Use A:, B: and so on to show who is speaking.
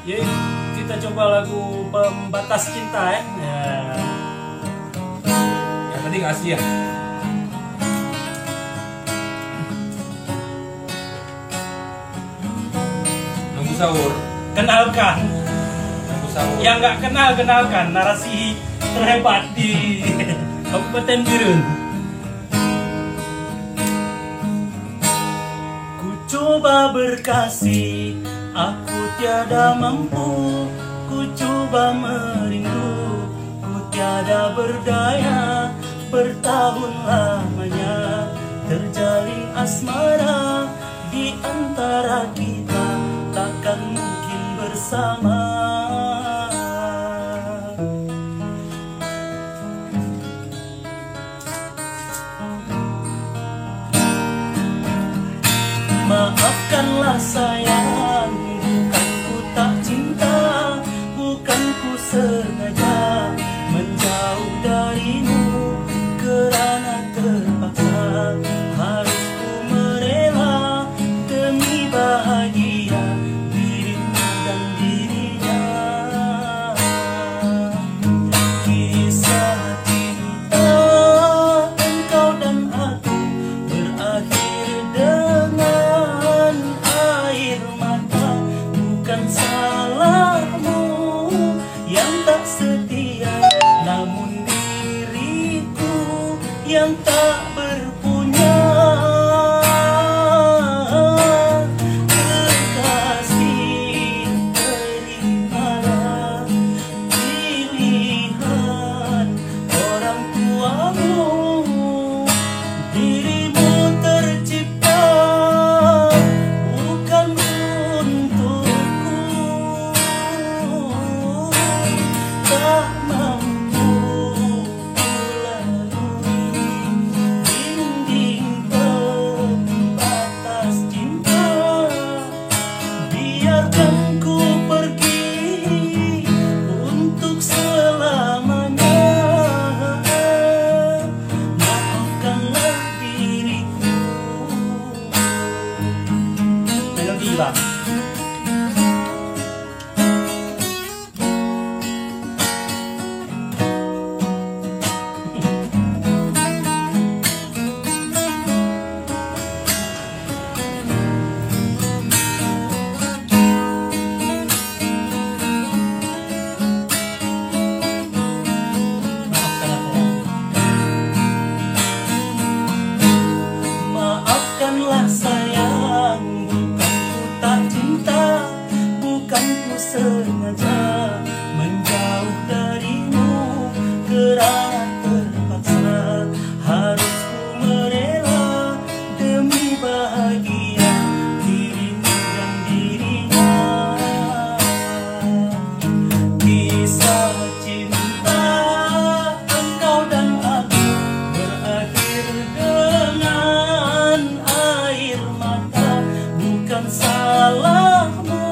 A: Yuk, kita coba lagu Pembatas Cinta ya.
B: Yang tadi ngasih ya. Nunggu sahur.
A: Kenalkan.
B: Nunggu sahur.
A: Yang nggak kenal, kenalkan narasi terhebat di Kabupaten Birun. Ku coba berkasih, aku tiada mampu. Ku coba merindu, ku tiada berdaya. Bertahun lamanya terjalin asmara di antara kita, takkan mungkin bersama. Maafkanlah sayang, bukan ku tak cinta, bukan ku sengaja menjauh darimu, kerana terpaksa harus ku merela demi bahagia dirimu dan dirinya. Kisah cinta engkau dan aku berakhir dengan air mata. Bukan salahmu yang tak setia, namun diriku yang tak berpunya. Kekasih, terimalah pilihan orang tuamu. Dirimu tercipta bukan untukku, tak mampu lalui dinding pembatas cinta. Biarkan ku pergi untuk selamanya. Maafkanlah diriku. Melodi bang. Maafkanlah sayang, bukan ku tak cinta, bukan ku sengaja menjauh darimu, kerana terpaksa harus ku merela demi bahagia dirimu dan dirinya. Kisah cinta engkau dan aku berakhir dengan air mata. Bukan salahmu